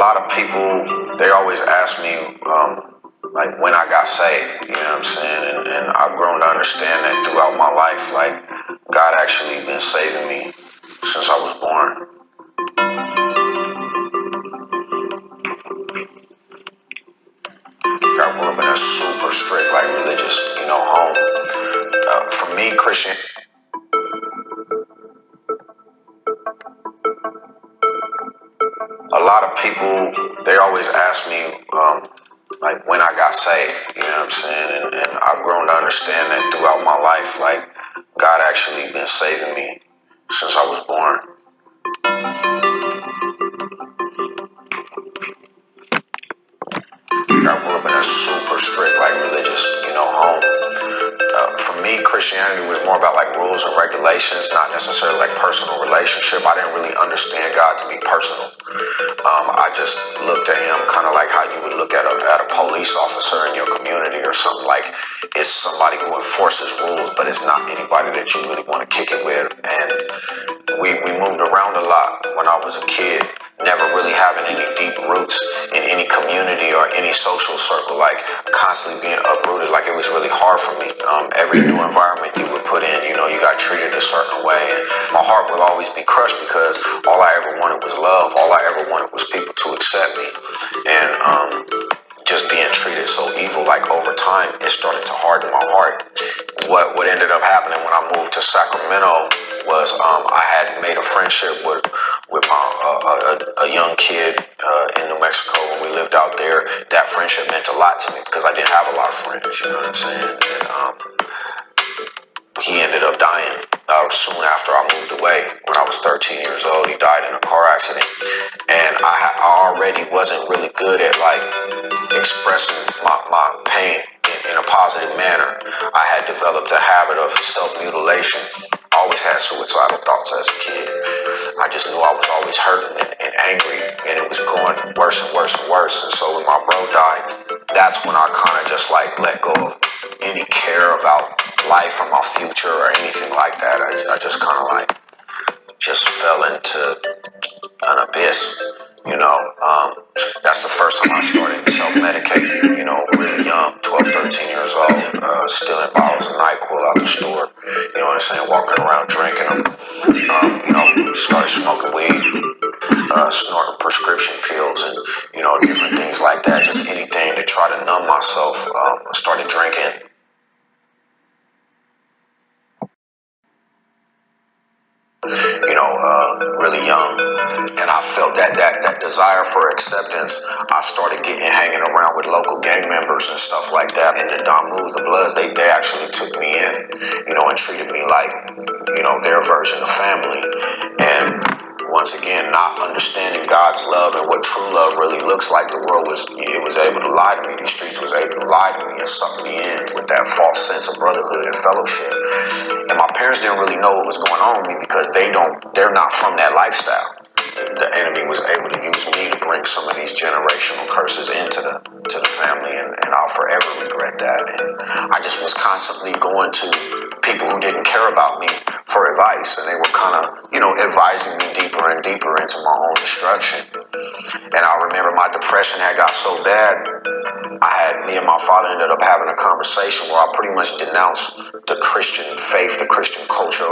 lot of people, they always ask me, like when I got saved, you know what I'm saying? And I've grown to understand that throughout my life, like God actually been saving me since I was born. I grew up in a super strict, like religious, home. For me, Christian. A lot of people, they always ask me, like when I got saved, you know what I'm saying? And I've grown to understand that throughout my life, like God actually been saving me since I was born. I grew up in a super strict, like religious, home. For me, Christianity was more about like rules and regulations, not necessarily like personal relationship. I didn't really understand God to be personal. I just looked at him kind of like how you would look at a police officer in your community or something. Like it's somebody who enforces rules, but it's not anybody that you really want to kick it with. And we moved around a lot when I was a kid, never really having any deep roots in any community or any social circle, like constantly being uprooted. Like it was really hard for me. Every new environment you would put in, you got treated a certain way, and my heart would always be crushed because all I ever wanted was love. All I ever wanted was people to accept me, and just being treated so evil. Like over time, it started to harden my heart. What ended up happening when I moved to Sacramento was I had made a friendship with a young kid in New Mexico when we lived out there. That friendship meant a lot to me because I didn't have a lot of friends, you know what I'm saying? And he ended up dying soon after I moved away. When I was 13 years old, he died in a car accident. And I already wasn't really good at like expressing my pain in a positive manner. I had developed a habit of self-mutilation. I always had suicidal thoughts as a kid. I just knew I was always hurting and angry, and it was going worse and worse and worse. And so when my bro died, that's when I kind of just like let go of any care about life or my future or anything like that. I just kind of like just fell into an abyss, that's the first time I started self-medicating, really young, 12, 13 years old, stealing bottles of NyQuil out the store, you know what I'm saying, walking around drinking them, started smoking weed, snorting prescription pills and, different things like that, just anything to try to numb myself. I started drinking. Really young, and I felt that desire for acceptance. I started hanging around with local gang members and stuff like that, and the Damus, the Bloods, they actually took me in, and treated me like, their version of family. And once again, not understanding God's love and what true love really looks like, the world was able to lie to me. The streets was able to lie to me and suck me in with that false sense of brotherhood and fellowship. And my parents didn't really know what was going on with me because they're not from that lifestyle. The enemy was able to use me to bring some of these generational curses into the family, and I'll forever regret that. And I just was constantly going to people who didn't care about me for advice, and they were kind of, advising me deeper and deeper into my own destruction. And I remember my depression had got so bad, me and my father ended up having a conversation where I pretty much denounced the Christian faith, the Christian culture,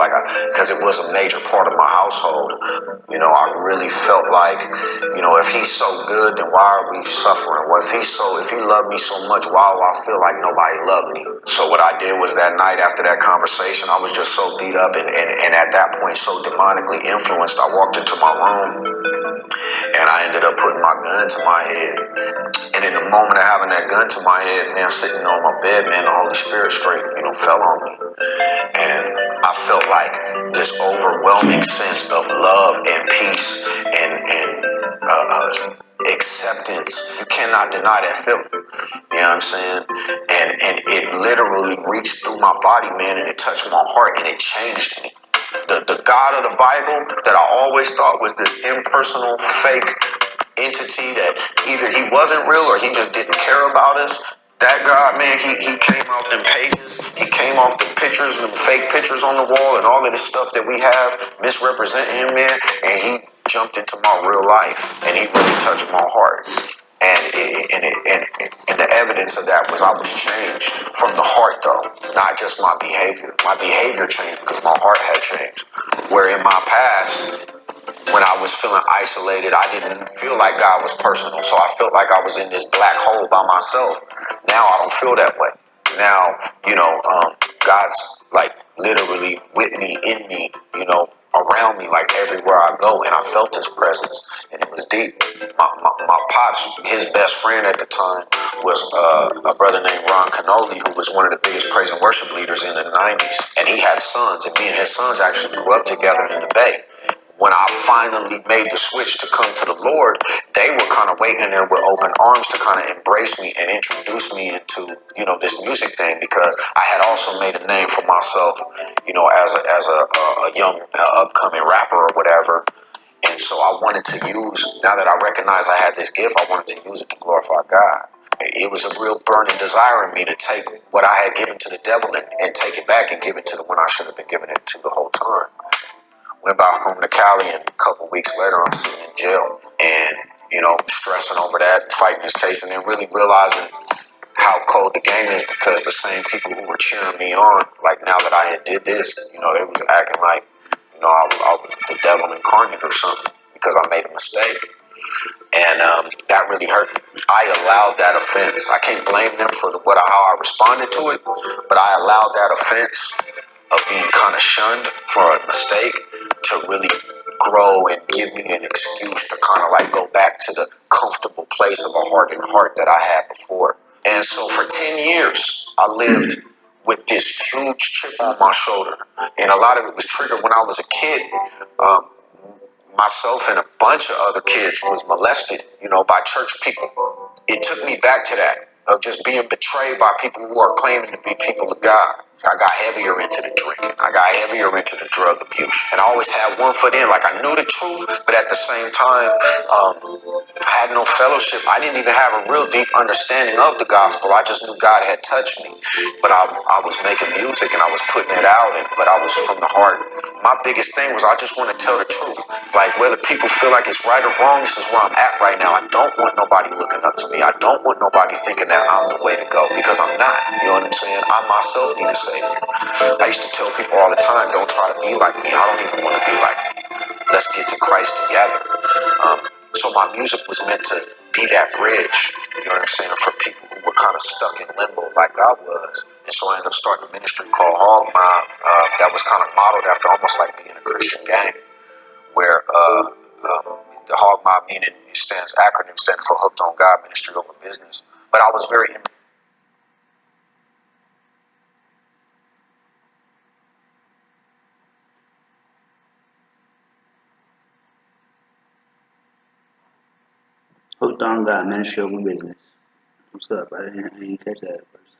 because it was a major part of my household. I really felt like, if he's so good, then why are we suffering? Well, if he loved me so much, why do I feel like nobody loved me? So what I did was that night after that conversation, I was just so beat up and at that point so demonically influenced, I walked into my room and I ended up putting my gun to my head. And in the moment of having that gun to my head, man, sitting on my bed, man, the Holy Spirit straight, fell on me. And I felt like this overwhelming sense of love and peace and acceptance. You cannot deny that feeling. You know what I'm saying? And it literally reached through my body, man, and it touched my heart and it changed me. The God of the Bible that I always thought was this impersonal, fake entity that either he wasn't real or he just didn't care about us. That God, man, he came off them pages. He came off the pictures, the fake pictures on the wall and all of this stuff that we have misrepresenting him, man. And he jumped into my real life, and he really touched my heart. And the evidence of that was I was changed from the heart, though, not just my behavior. My behavior changed because my heart had changed. Where in my past, when I was feeling isolated, I didn't feel like God was personal. So I felt like I was in this black hole by myself. Now I don't feel that way. Now, God's like literally with me, in me, around me, like everywhere I go, and I felt his presence, and it was deep. My pops, his best friend at the time was a brother named Ron Canoli, who was one of the biggest praise and worship leaders in the 90s, and he had sons, and me and his sons actually grew up together in the Bay. When I finally made the switch to come to the Lord, they were kind of waiting there with open arms to kind of embrace me and introduce me into, this music thing, because I had also made a name for myself, as a young upcoming rapper or whatever. And so I wanted to use, now that I recognized I had this gift, I wanted to use it to glorify God. It was a real burning desire in me to take what I had given to the devil and take it back and give it to the one I should have been giving it to the whole time. Went back home to Cali, and a couple weeks later, I'm sitting in jail, and stressing over that, fighting this case, and then really realizing how cold the game is, because the same people who were cheering me on, like now that I had did this, they was acting like, I was the devil incarnate or something because I made a mistake, and that really hurt me. I allowed that offense. I can't blame them for how I responded to it, but I allowed that offense of being kind of shunned for a mistake to really grow and give me an excuse to kind of like go back to the comfortable place of a hardened heart that I had before. And so for 10 years, I lived with this huge chip on my shoulder. And a lot of it was triggered when I was a kid. Myself and a bunch of other kids was molested, by church people. It took me back to that, of just being betrayed by people who are claiming to be people of God. I got heavier into the drinking. I got heavier into the drug abuse. And I always had one foot in. Like, I knew the truth, but at the same time, I had no fellowship. I didn't even have a real deep understanding of the gospel. I just knew God had touched me. But I was making music and I was putting it out, but I was from the heart. My biggest thing was I just want to tell the truth. Like, whether people feel like it's right or wrong, this is where I'm at right now. I don't want nobody looking up to me. I don't want nobody thinking that I'm the way to go, because I'm not. You know what I'm saying? I myself need a savior. I used to tell people all the time, don't try to be like me. I don't even want to be like me. Let's get to Christ together. So my music was meant to be that bridge, you know what I'm saying, for people who were kind of stuck in limbo like I was. And so I ended up starting a ministry called Hog Mob that was kind of modeled after almost like being a Christian gang, where the Hog Mob meaning acronym stands for Hooked on God, Ministry Over Business. But I was very Hooked on God, Ministry Over Business. What's up? I didn't catch that at first.